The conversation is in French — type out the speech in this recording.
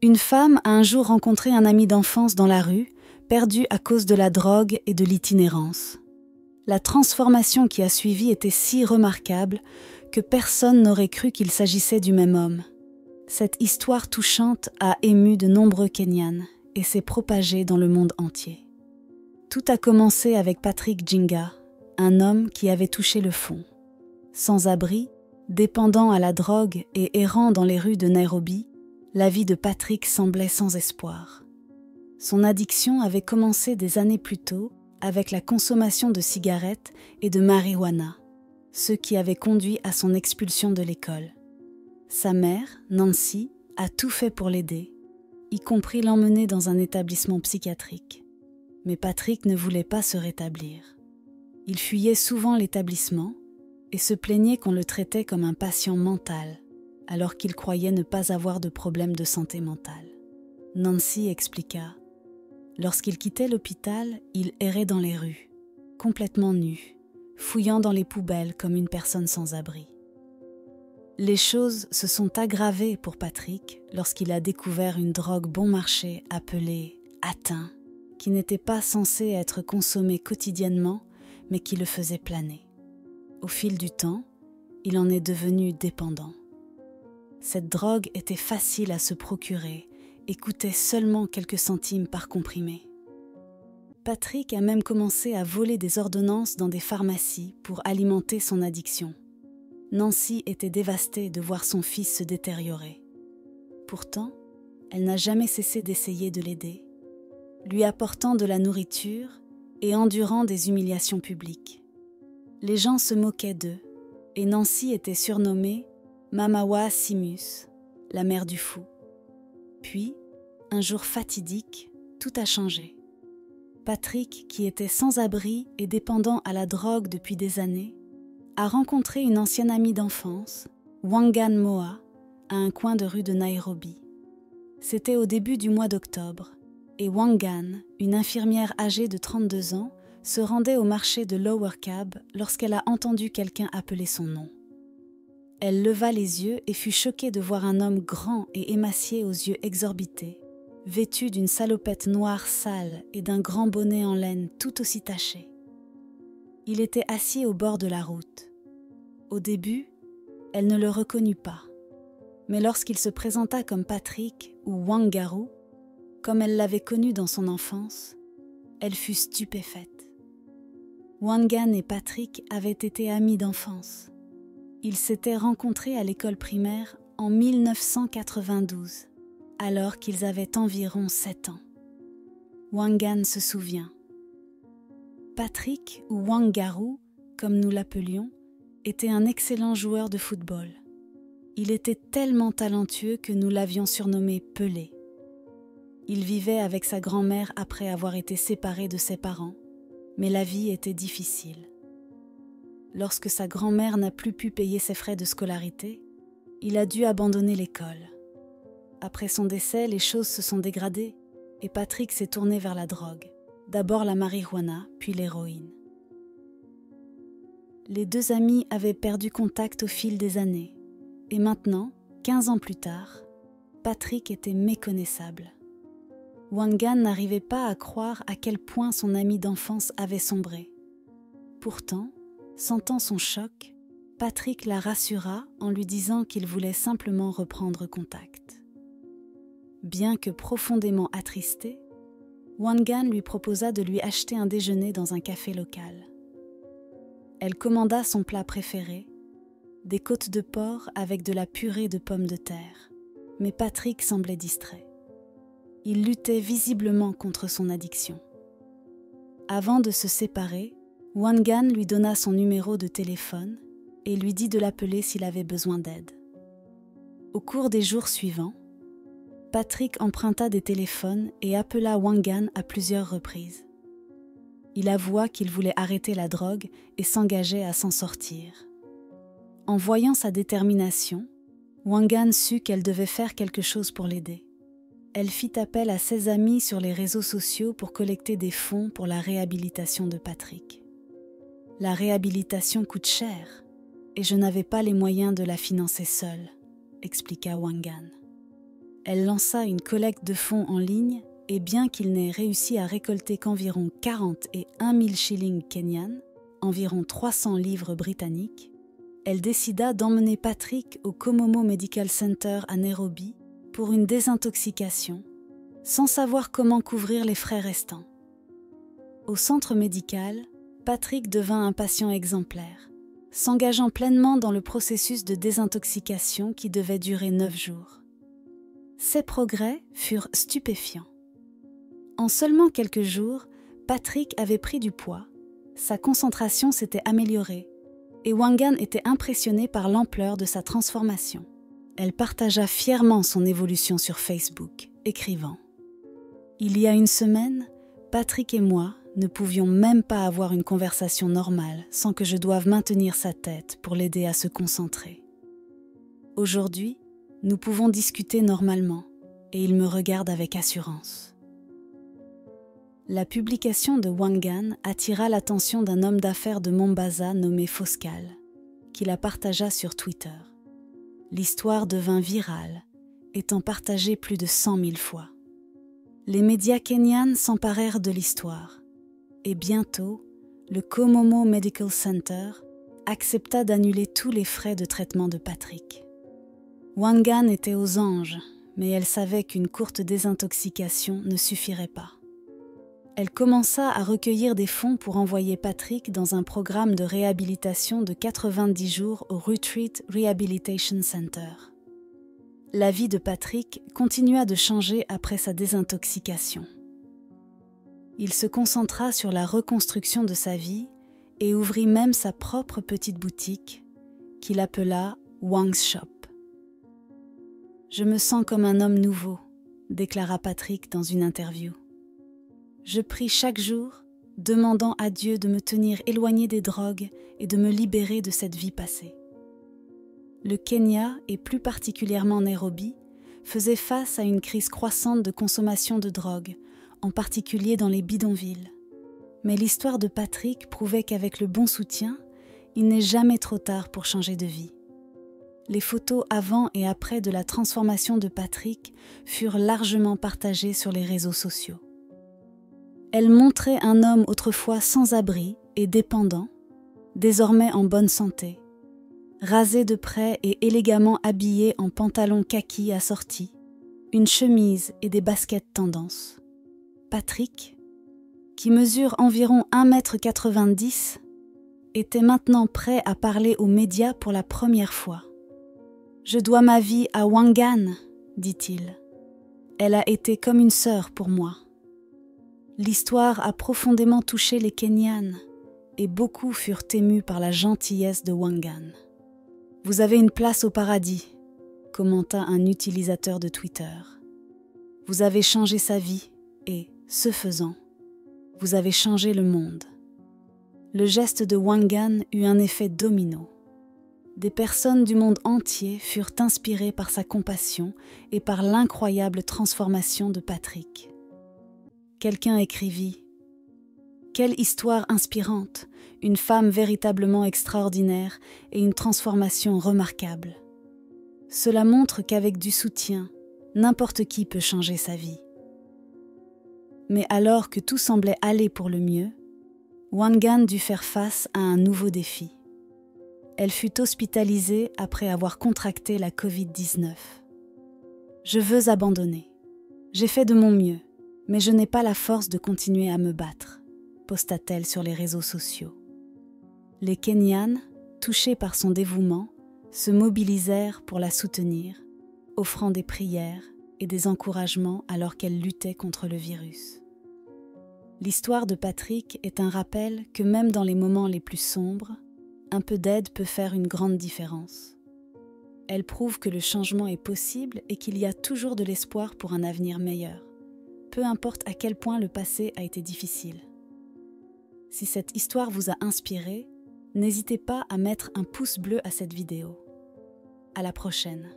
Une femme a un jour rencontré un ami d'enfance dans la rue, perdu à cause de la drogue et de l'itinérance. La transformation qui a suivi était si remarquable que personne n'aurait cru qu'il s'agissait du même homme. Cette histoire touchante a ému de nombreux Kenyans et s'est propagée dans le monde entier. Tout a commencé avec Patrick Jinga, un homme qui avait touché le fond. Sans abri, dépendant à la drogue et errant dans les rues de Nairobi, la vie de Patrick semblait sans espoir. Son addiction avait commencé des années plus tôt avec la consommation de cigarettes et de marijuana, ce qui avait conduit à son expulsion de l'école. Sa mère, Nancy, a tout fait pour l'aider, y compris l'emmener dans un établissement psychiatrique. Mais Patrick ne voulait pas se rétablir. Il fuyait souvent l'établissement et se plaignait qu'on le traitait comme un patient mental, alors qu'il croyait ne pas avoir de problème de santé mentale. Nancy expliqua: lorsqu'il quittait l'hôpital, il errait dans les rues, complètement nu, fouillant dans les poubelles comme une personne sans abri. Les choses se sont aggravées pour Patrick lorsqu'il a découvert une drogue bon marché appelée Atin, qui n'était pas censée être consommée quotidiennement, mais qui le faisait planer. Au fil du temps, il en est devenu dépendant. Cette drogue était facile à se procurer et coûtait seulement quelques centimes par comprimé. Patrick a même commencé à voler des ordonnances dans des pharmacies pour alimenter son addiction. Nancy était dévastée de voir son fils se détériorer. Pourtant, elle n'a jamais cessé d'essayer de l'aider, lui apportant de la nourriture et endurant des humiliations publiques. Les gens se moquaient d'eux et Nancy était surnommée Mamawa Simus, la mère du fou. Puis, un jour fatidique, tout a changé. Patrick, qui était sans abri et dépendant à la drogue depuis des années, a rencontré une ancienne amie d'enfance, Wangan Moa, à un coin de rue de Nairobi. C'était au début du mois d'octobre, et Wangan, une infirmière âgée de 32 ans, se rendait au marché de Lower Cab lorsqu'elle a entendu quelqu'un appeler son nom. Elle leva les yeux et fut choquée de voir un homme grand et émacié aux yeux exorbités, vêtu d'une salopette noire sale et d'un grand bonnet en laine tout aussi taché. Il était assis au bord de la route. Au début, elle ne le reconnut pas. Mais lorsqu'il se présenta comme Patrick ou Wangaru, comme elle l'avait connu dans son enfance, elle fut stupéfaite. Wangan et Patrick avaient été amis d'enfance. Ils s'étaient rencontrés à l'école primaire en 1992, alors qu'ils avaient environ 7 ans. Wangan se souvient. Patrick, ou Wangaru, comme nous l'appelions, était un excellent joueur de football. Il était tellement talentueux que nous l'avions surnommé Pelé. Il vivait avec sa grand-mère après avoir été séparé de ses parents, mais la vie était difficile. Lorsque sa grand-mère n'a plus pu payer ses frais de scolarité, il a dû abandonner l'école. Après son décès, les choses se sont dégradées et Patrick s'est tourné vers la drogue. D'abord la marijuana, puis l'héroïne. Les deux amis avaient perdu contact au fil des années. Et maintenant, 15 ans plus tard, Patrick était méconnaissable. Wangan n'arrivait pas à croire à quel point son ami d'enfance avait sombré. Pourtant, sentant son choc, Patrick la rassura en lui disant qu'il voulait simplement reprendre contact. Bien que profondément attristé, Wangan lui proposa de lui acheter un déjeuner dans un café local. Elle commanda son plat préféré, des côtes de porc avec de la purée de pommes de terre, mais Patrick semblait distrait. Il luttait visiblement contre son addiction. Avant de se séparer, Wangan lui donna son numéro de téléphone et lui dit de l'appeler s'il avait besoin d'aide. Au cours des jours suivants, Patrick emprunta des téléphones et appela Wangan à plusieurs reprises. Il avoua qu'il voulait arrêter la drogue et s'engageait à s'en sortir. En voyant sa détermination, Wangan sut qu'elle devait faire quelque chose pour l'aider. Elle fit appel à ses amis sur les réseaux sociaux pour collecter des fonds pour la réhabilitation de Patrick. La réhabilitation coûte cher et je n'avais pas les moyens de la financer seule, expliqua Wangan. Elle lança une collecte de fonds en ligne et bien qu'il n'ait réussi à récolter qu'environ 40 et 1 000 shillings kenyans, environ 300 livres britanniques, elle décida d'emmener Patrick au Komomo Medical Center à Nairobi pour une désintoxication, sans savoir comment couvrir les frais restants. Au centre médical, Patrick devint un patient exemplaire, s'engageant pleinement dans le processus de désintoxication qui devait durer 9 jours. Ses progrès furent stupéfiants. En seulement quelques jours, Patrick avait pris du poids, sa concentration s'était améliorée et Wangan était impressionnée par l'ampleur de sa transformation. Elle partagea fièrement son évolution sur Facebook, écrivant « Il y a une semaine, Patrick et moi ne pouvions même pas avoir une conversation normale sans que je doive maintenir sa tête pour l'aider à se concentrer. Aujourd'hui, nous pouvons discuter normalement et il me regarde avec assurance. » La publication de Wangan attira l'attention d'un homme d'affaires de Mombasa nommé Foskal, qui la partagea sur Twitter. L'histoire devint virale, étant partagée plus de 100 000 fois. Les médias kenyans s'emparèrent de l'histoire, et bientôt, le Komomo Medical Center accepta d'annuler tous les frais de traitement de Patrick. Wangan était aux anges, mais elle savait qu'une courte désintoxication ne suffirait pas. Elle commença à recueillir des fonds pour envoyer Patrick dans un programme de réhabilitation de 90 jours au Retreat Rehabilitation Center. La vie de Patrick continua de changer après sa désintoxication. Il se concentra sur la reconstruction de sa vie et ouvrit même sa propre petite boutique qu'il appela Wang's Shop. « Je me sens comme un homme nouveau », déclara Patrick dans une interview. « Je prie chaque jour, demandant à Dieu de me tenir éloigné des drogues et de me libérer de cette vie passée. » Le Kenya, et plus particulièrement Nairobi, faisait face à une crise croissante de consommation de drogue, en particulier dans les bidonvilles. Mais l'histoire de Patrick prouvait qu'avec le bon soutien, il n'est jamais trop tard pour changer de vie. Les photos avant et après de la transformation de Patrick furent largement partagées sur les réseaux sociaux. Elle montrait un homme autrefois sans abri et dépendant, désormais en bonne santé, rasé de près et élégamment habillé en pantalon kaki assorti, une chemise et des baskets tendance. Patrick, qui mesure environ 1,90 m, était maintenant prêt à parler aux médias pour la première fois. « Je dois ma vie à Wangan, » dit-il. « Elle a été comme une sœur pour moi. » L'histoire a profondément touché les Kenyanes et beaucoup furent émus par la gentillesse de Wangan. « Vous avez une place au paradis », commenta un utilisateur de Twitter. « Vous avez changé sa vie et, ce faisant, vous avez changé le monde. » Le geste de Wangan eut un effet domino. Des personnes du monde entier furent inspirées par sa compassion et par l'incroyable transformation de Patrick. Quelqu'un écrivit « Quelle histoire inspirante, une femme véritablement extraordinaire et une transformation remarquable. Cela montre qu'avec du soutien, n'importe qui peut changer sa vie. » Mais alors que tout semblait aller pour le mieux, Wangan dut faire face à un nouveau défi. Elle fut hospitalisée après avoir contracté la Covid-19. « Je veux abandonner. J'ai fait de mon mieux, mais je n'ai pas la force de continuer à me battre », posta-t-elle sur les réseaux sociaux. Les Kenyanes, touchés par son dévouement, se mobilisèrent pour la soutenir, offrant des prières et des encouragements alors qu'elle luttait contre le virus. L'histoire de Patrick est un rappel que même dans les moments les plus sombres, un peu d'aide peut faire une grande différence. Elle prouve que le changement est possible et qu'il y a toujours de l'espoir pour un avenir meilleur, peu importe à quel point le passé a été difficile. Si cette histoire vous a inspiré, n'hésitez pas à mettre un pouce bleu à cette vidéo. À la prochaine.